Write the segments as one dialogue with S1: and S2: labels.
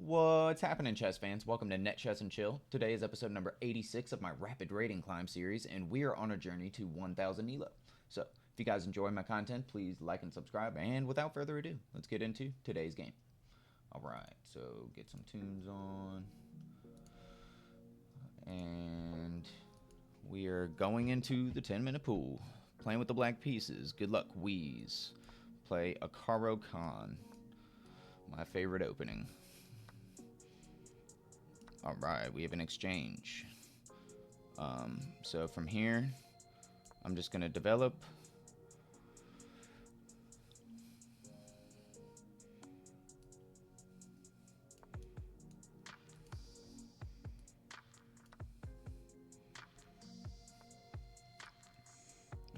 S1: What's happening, chess fans? Welcome to Net Chess and Chill. Today is episode number 86 of my Rapid Rating Climb series, and we are on a journey to 1000 ELO. So, if you guys enjoy my content, please like and subscribe, and without further ado, let's get into today's game. Alright, so get some tunes on. And we are going into the 10-minute pool. Playing with the black pieces. Good luck, Wheeze. Play a Caro Khan. My favorite opening. Alright, we have an exchange. So from here, I'm just going to develop.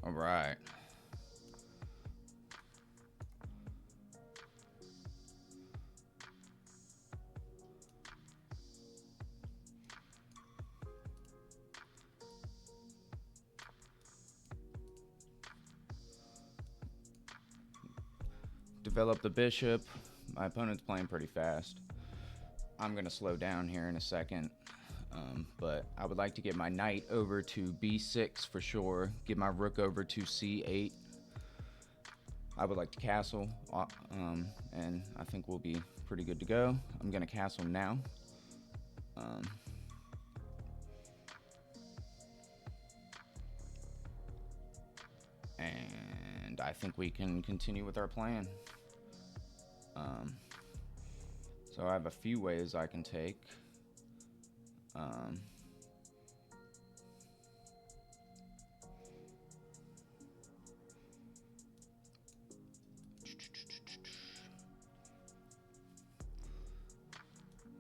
S1: Alright. Develop the bishop. My opponent's playing pretty fast. I'm going to slow down here in a second. But I would like to get my knight over to b6 for sure. Get my rook over to c8. I would like to castle. And I think we'll be pretty good to go. I'm going to castle now. And I think we can continue with our plan. So I have a few ways I can take.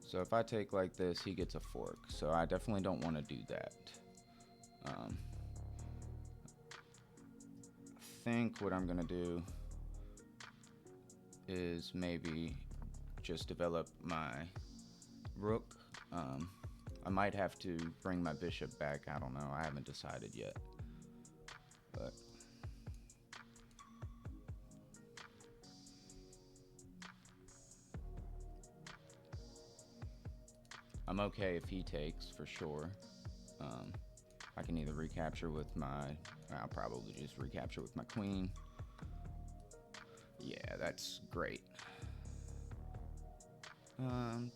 S1: So if I take like this, he gets a fork. So I definitely don't want to do that. I think what I'm going to do is maybe just develop my rook. I might have to bring my bishop back. I don't know. I haven't decided yet. But I'm okay if he takes for sure. I can either recapture with I'll probably just recapture with my queen. Yeah, that's great.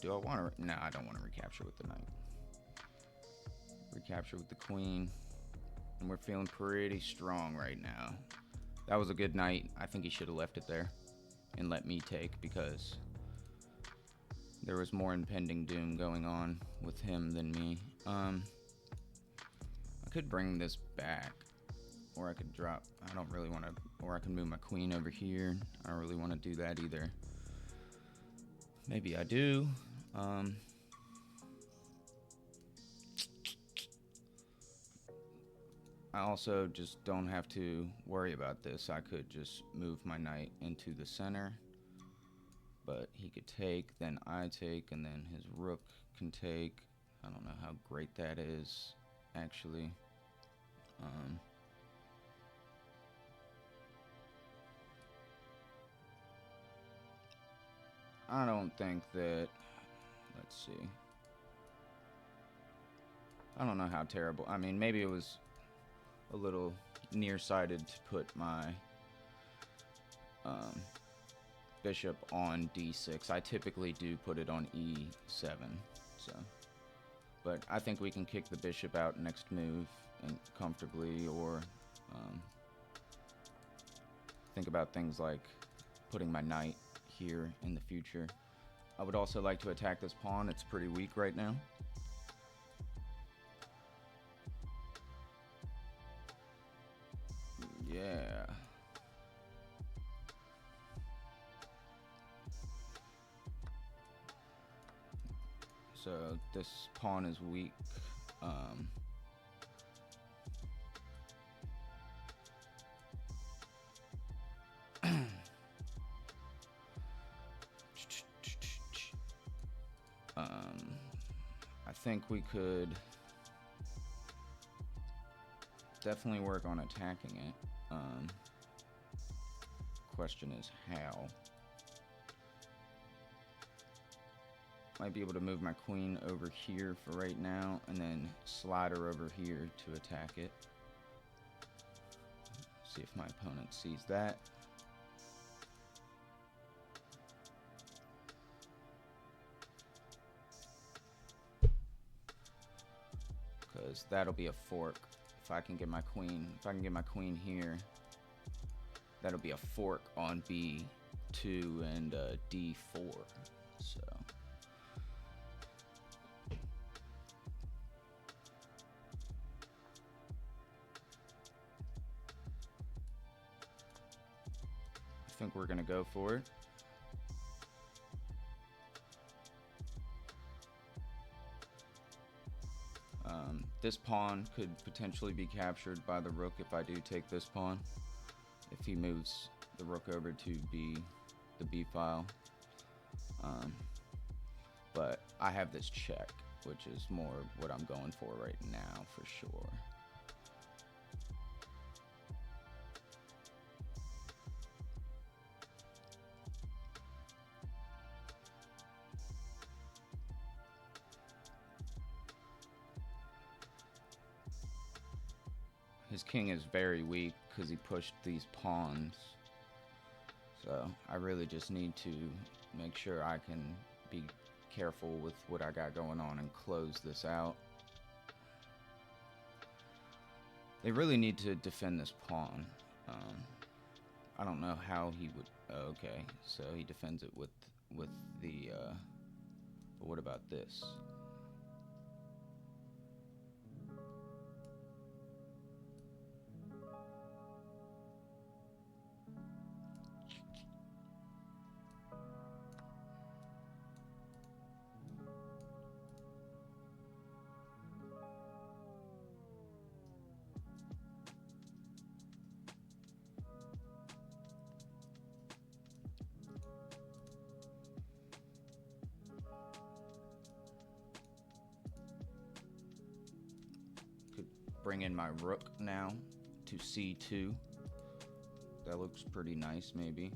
S1: Do I want to? No, I don't want to recapture with the knight. Recapture with the queen. And we're feeling pretty strong right now. That was a good knight. I think he should have left it there and let me take, because there was more impending doom going on with him than me. I could bring this back, or I could drop. I don't really want to, or I can move my queen over here. I don't really want to do that either. Maybe I do. I also just don't have to worry about this. I could just move my knight into the center. But he could take, then I take, and then his rook can take. I don't know how great that is, actually. I don't think that, let's see. I don't know how terrible. I mean, maybe it was a little nearsighted to put my bishop on d6. I typically do put it on e7. So, but I think we can kick the bishop out next move and comfortably, or think about things like putting my knight here in the future. I would also like to attack this pawn. It's pretty weak right now. Yeah. So this pawn is weak. I think we could definitely work on attacking it. Question is how. Might be able to move my queen over here for right now, and then slide her over here to attack it. See if my opponent sees that. Because that'll be a fork. If I can get my queen here, that'll be a fork on B2 and D4. So I think we're gonna go for it. This pawn could potentially be captured by the rook if I do take this pawn. If he moves the rook over to the B file. But I have this check, which is more what I'm going for right now for sure. His king is very weak because he pushed these pawns. So I really just need to make sure I can be careful with what I got going on and close this out. They really need to defend this pawn. I don't know how he would. Oh, okay, so he defends it with the. But what about this? Bring in my rook now to C2. That looks pretty nice, maybe.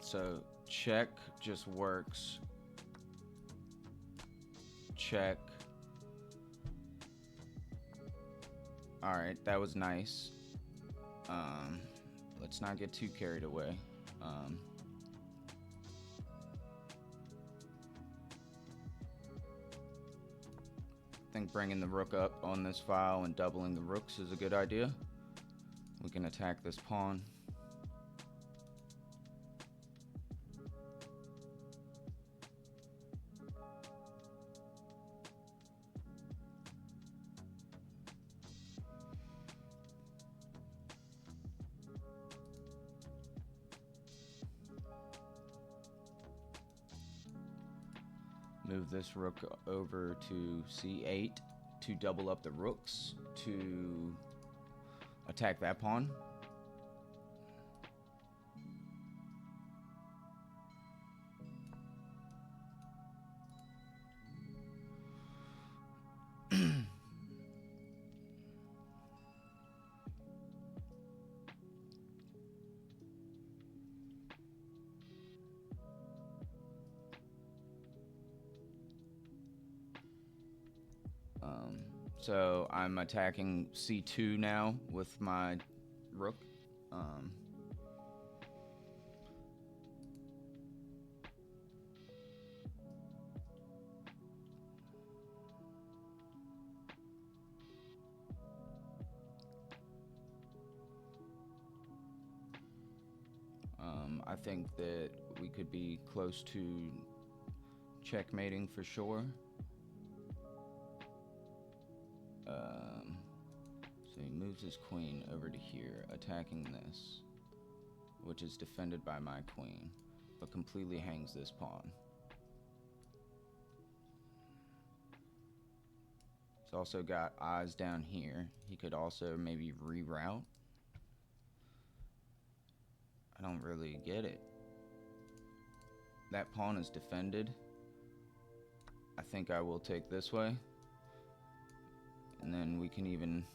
S1: So check just works. Check. All right, that was nice. Let's not get too carried away. I think bringing the rook up on this file and doubling the rooks is a good idea. We can attack this pawn. Move this rook over to C8 to double up the rooks to attack that pawn. So I'm attacking C2 now with my rook. I think that we could be close to checkmating for sure. So he moves his queen over to here, attacking this, which is defended by my queen, but completely hangs this pawn. He's also got eyes down here. He could also maybe reroute. I don't really get it. That pawn is defended. I think I will take this way. And then we can even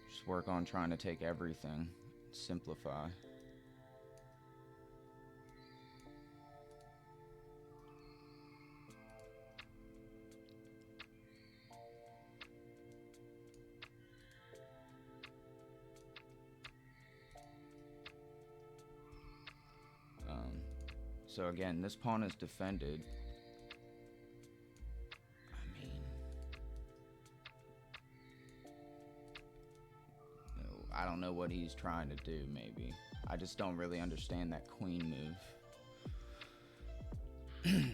S1: just work on trying to take everything, simplify. So again, this pawn is defended. I mean, no, I don't know what he's trying to do, maybe. I just don't really understand that queen move.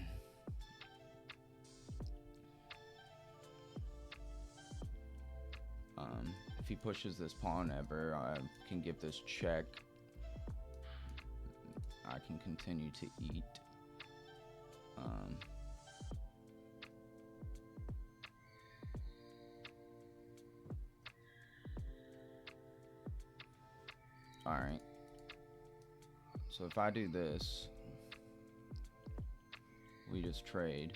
S1: If he pushes this pawn ever, I can give this check. I can continue to eat. Alright. So if I do this, we just trade.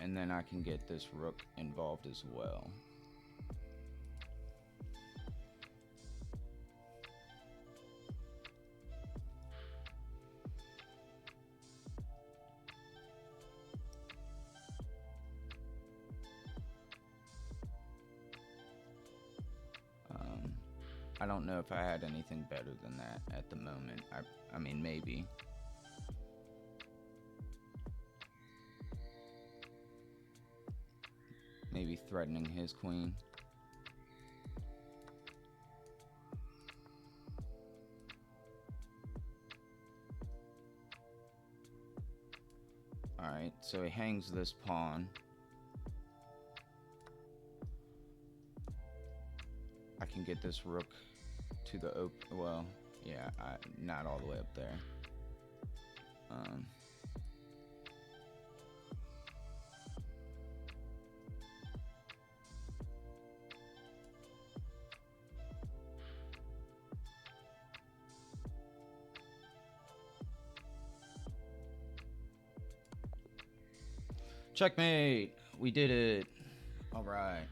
S1: And then I can get this rook involved as well. I don't know if I had anything better than that at the moment. I mean, maybe. Maybe threatening his queen. Alright, so he hangs this pawn. I can get this rook to the open. Well, yeah, not all the way up there. Checkmate! We did it! Alright.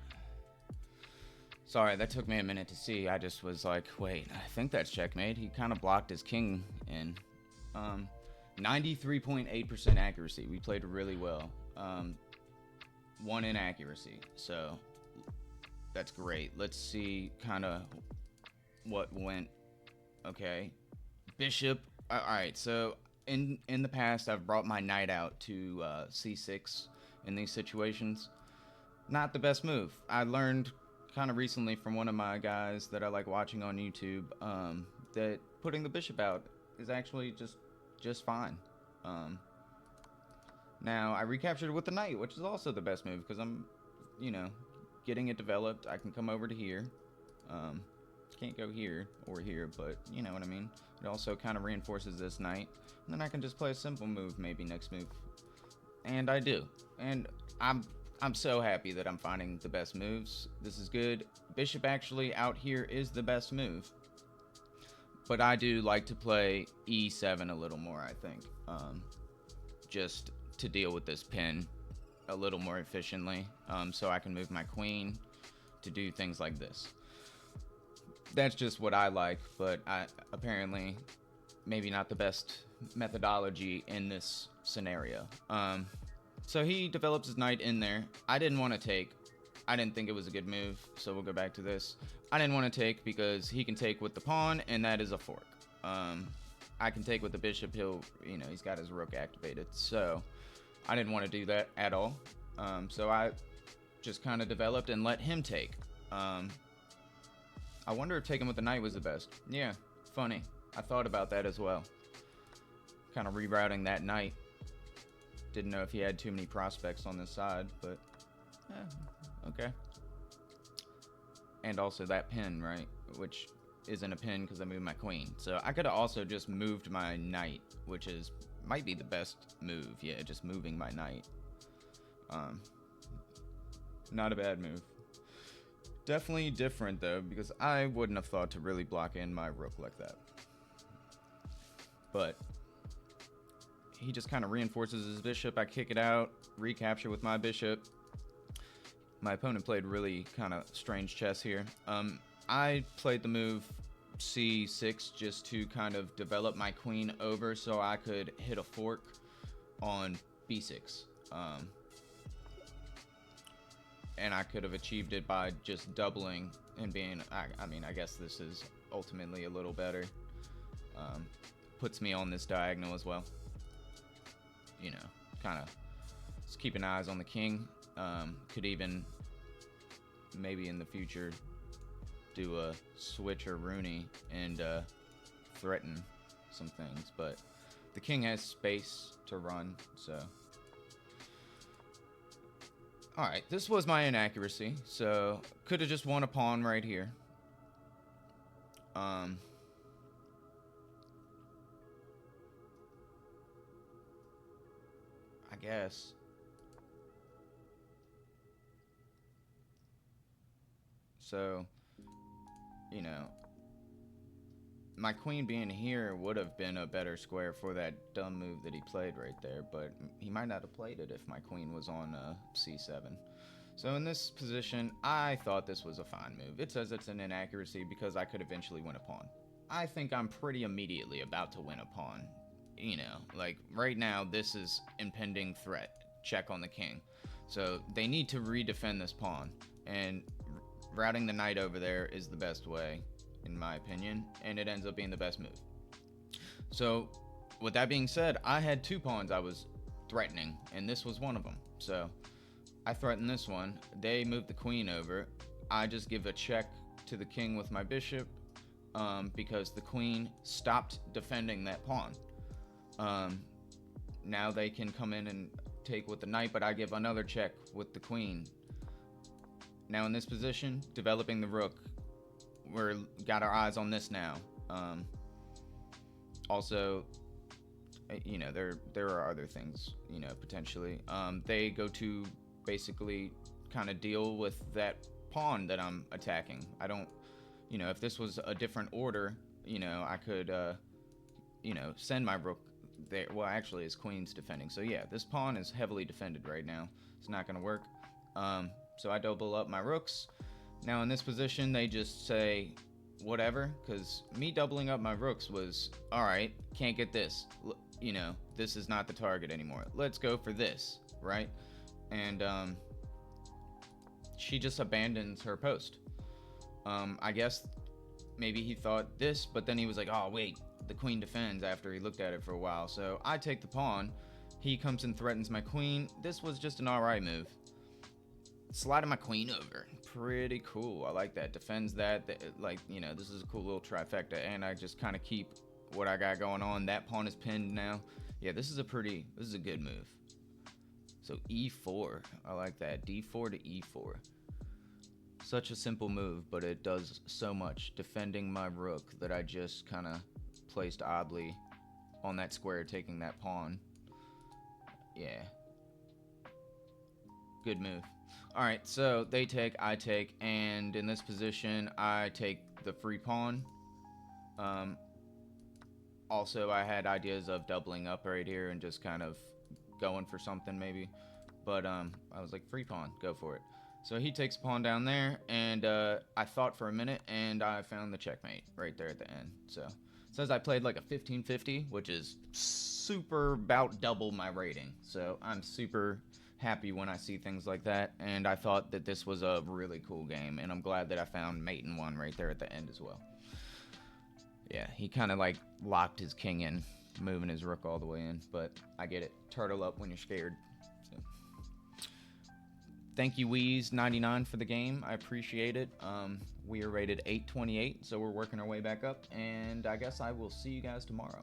S1: Sorry, that took me a minute to see. I just was like, wait, I think that's checkmate. He kind of blocked his king in. 93.8% accuracy. We played really well. 1 inaccuracy. So, that's great. Let's see kind of what went. Okay. Bishop. Alright, so in the past, I've brought my knight out to c6 in these situations. Not the best move. I learned kind of recently from one of my guys that I like watching on YouTube that putting the bishop out is actually just fine. Now I recaptured it with the knight, which is also the best move because I'm, getting it developed. I can come over to here. Can't go here or here, but you know what I mean. It also kind of reinforces this knight, and then I can just play a simple move maybe next move, and I do, and I'm so happy that I'm finding the best moves. This is good. Bishop actually out here is the best move. But I do like to play e7 a little more, I think. Just to deal with this pin a little more efficiently. So I can move my queen to do things like this. That's just what I like, but apparently maybe not the best methodology in this scenario. So he develops his knight in there. I didn't want to take. I didn't think it was a good move, so we'll go back to this. I didn't want to take because he can take with the pawn, and that is a fork. I can take with the bishop. He's got his rook activated, so I didn't want to do that at all. So I just kind of developed and let him take. I wonder if taking with the knight was the best. Yeah, funny. I thought about that as well. Kind of rerouting that knight. Didn't know if he had too many prospects on this side, but okay. And also that pin, right? Which isn't a pin because I moved my queen. So I could have also just moved my knight, which might be the best move. Yeah, just moving my knight. Not a bad move. Definitely different though, because I wouldn't have thought to really block in my rook like that. But he just kind of reinforces his bishop. I kick it out, recapture with my bishop. My opponent played really kind of strange chess here. I played the move c6 just to kind of develop my queen over so I could hit a fork on b6. And I could have achieved it by just doubling and being, I mean, I guess this is ultimately a little better. Puts me on this diagonal as well. You know, kind of just keeping eyes on the king. Could even maybe in the future do a switch or Rooney and threaten some things, but the king has space to run, so. Alright, this was my inaccuracy, so could have just won a pawn right here. I guess. So, you know, my queen being here would have been a better square for that dumb move that he played right there, but he might not have played it if my queen was on c7. So in this position, I thought this was a fine move. It says it's an inaccuracy because I could eventually win a pawn. I think I'm pretty immediately about to win a pawn. You know, like right now, this is impending threat. Check on the king. So they need to redefend this pawn, and routing the knight over there is the best way, in my opinion, and it ends up being the best move. So with that being said, I had two pawns I was threatening, and this was one of them. So I threatened this one. They moved the queen over. I just give a check to the king with my bishop because the queen stopped defending that pawn. Now they can come in and take with the knight, but I give another check with the queen. Now in this position, developing the rook. We're got our eyes on this now. Also, you know, there are other things, you know, potentially. They go to basically kind of deal with that pawn that I'm attacking. I don't, you know, if this was a different order, you know, I could, you know, send my rook there. Well, actually, his queen's defending. So yeah, this pawn is heavily defended right now. It's not going to work. So I double up my rooks. Now in this position, they just say whatever, because me doubling up my rooks was, all right, can't get this. You know, this is not the target anymore. Let's go for this, right? And she just abandons her post. I guess maybe he thought this, but then he was like, oh, wait, the queen defends after he looked at it for a while. So I take the pawn. He comes and threatens my queen. This was just an all right move. Sliding my queen over. Pretty cool. I like that. Defends that. Like, you know, this is a cool little trifecta. And I just kind of keep what I got going on. That pawn is pinned now. Yeah, this is a good move. So e4. I like that. d4 to e4. Such a simple move, but it does so much. Defending my rook that I just kind of placed oddly on that square, taking that pawn. Yeah. Good move. Alright, so they take, I take, and in this position, I take the free pawn. Also, I had ideas of doubling up right here and just kind of going for something maybe. But I was like, free pawn, go for it. So he takes pawn down there, and I thought for a minute, and I found the checkmate right there at the end. So it says I played like a 15-50, which is super about double my rating. So I'm super happy when I see things like that, and I thought that this was a really cool game, and I'm glad that I found mate in one right there at the end as well. Yeah, he kind of like locked his king in, moving his rook all the way in, but I get it. Turtle up when you're scared. So. Thank you, Wheeze99 for the game. I appreciate it. We are rated 828, so we're working our way back up, and I guess I will see you guys tomorrow.